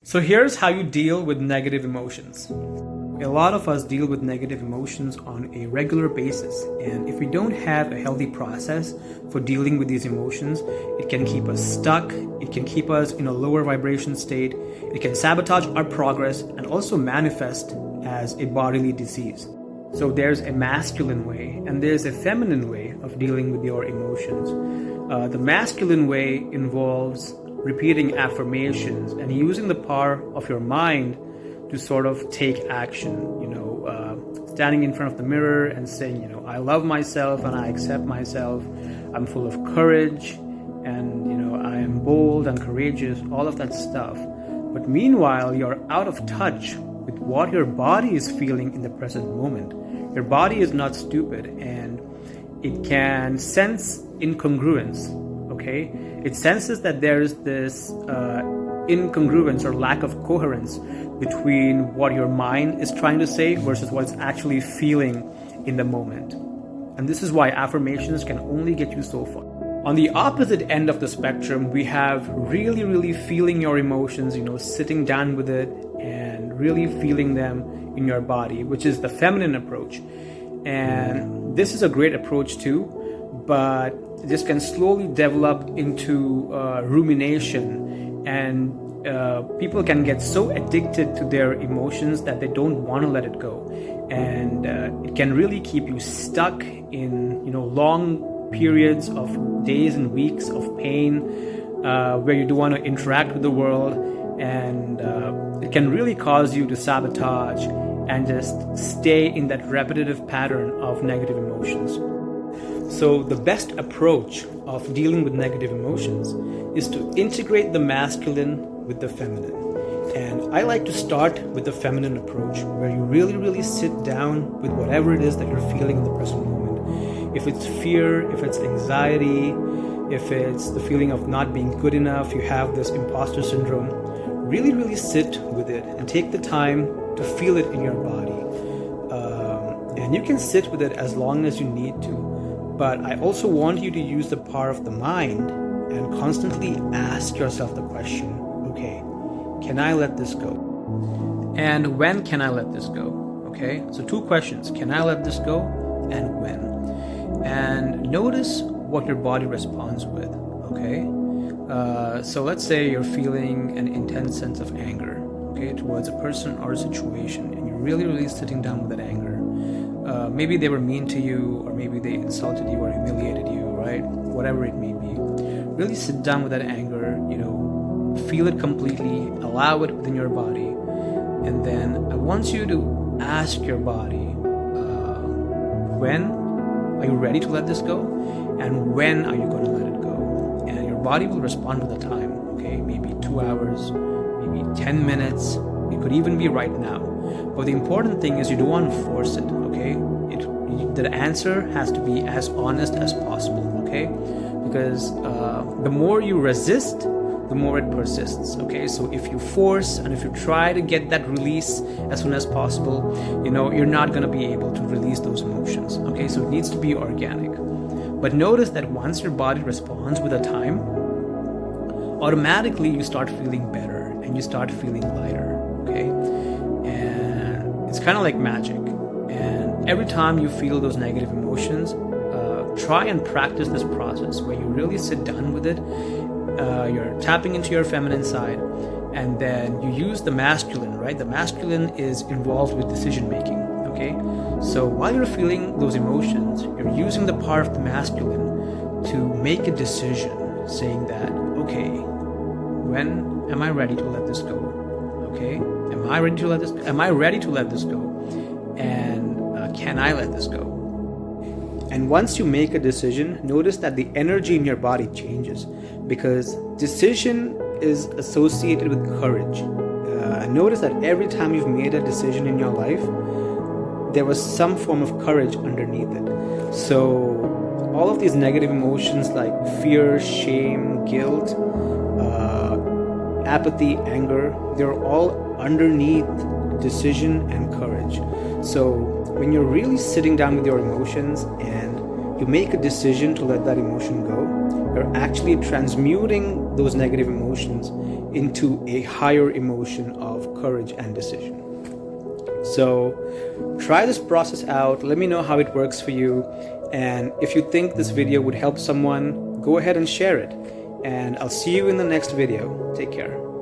So here's how you deal with negative emotions. A lot of us deal with negative emotions on a regular basis, and if we don't have a healthy process for dealing with these emotions, it can keep us stuck, it can keep us in a lower vibration state, it can sabotage our progress, and also manifest as a bodily disease. So there's a masculine way and there's a feminine way of dealing with your emotions. The masculine way involves repeating affirmations and using the power of your mind to sort of take action, standing in front of the mirror and saying, I love myself and I accept myself. I'm full of courage and, I am bold and courageous, all of that stuff. But meanwhile, you're out of touch with what your body is feeling in the present moment. Your body is not stupid and it can sense incongruence, okay? It senses that there's this incongruence or lack of coherence between what your mind is trying to say versus what it's actually feeling in the moment. And this is why affirmations can only get you so far. On the opposite end of the spectrum, we have really feeling your emotions, sitting down with it and really feeling them in your body, which is the feminine approach. And this is a great approach too, but this can slowly develop into rumination, and people can get so addicted to their emotions that they don't want to let it go. And it can really keep you stuck in long periods of days and weeks of pain where you don't want to interact with the world, and it can really cause you to sabotage and just stay in that repetitive pattern of negative emotions. So the best approach of dealing with negative emotions is to integrate the masculine with the feminine. And I like to start with the feminine approach, where you really sit down with whatever it is that you're feeling in the present moment. If it's fear, if it's anxiety, if it's the feeling of not being good enough, you have this imposter syndrome, really sit with it and take the time to feel it in your body. And you can sit with it as long as you need to. But I also want you to use the power of the mind and constantly ask yourself the question, okay, can I let this go? And when can I let this go? Okay, so 2 questions. Can I let this go? And when? And notice what your body responds with, okay? So let's say you're feeling an intense sense of anger, okay, towards a person or a situation, and you're really sitting down with that anger. Maybe they were mean to you, or maybe they insulted you or humiliated you, right? Whatever it may be. Really sit down with that anger, feel it completely, allow it within your body, and then I want you to ask your body, when are you ready to let this go? And when are you going to let it go? And your body will respond with a time, okay? Maybe 2 hours, maybe 10 minutes, it could even be right now. But the important thing is you don't want to force it, okay? The answer has to be as honest as possible, okay? Because the more you resist, the more it persists, okay? So if you force and if you try to get that release as soon as possible, you're not going to be able to release those emotions, okay? So it needs to be organic. But notice that once your body responds with a time, automatically you start feeling better and you start feeling lighter, okay? And it's kind of like magic. And every time you feel those negative emotions, try and practice this process where you really sit down with it. You're tapping into your feminine side, and then you use the masculine, right? The masculine is involved with decision making, okay? So while you're feeling those emotions, you're using the power of the masculine to make a decision saying that, okay, when am I ready to let this go? Okay? Am I ready to let this go? And can I let this go? And once you make a decision, notice that the energy in your body changes, because decision is associated with courage. Notice that every time you've made a decision in your life, there was some form of courage underneath it. So all of these negative emotions like fear, shame, guilt, apathy, anger, they're all underneath decision and courage. So when you're really sitting down with your emotions and you make a decision to let that emotion go, you're actually transmuting those negative emotions into a higher emotion of courage and decision. So try this process out. Let me know how it works for you. And if you think this video would help someone, go ahead and share it. And I'll see you in the next video. Take care.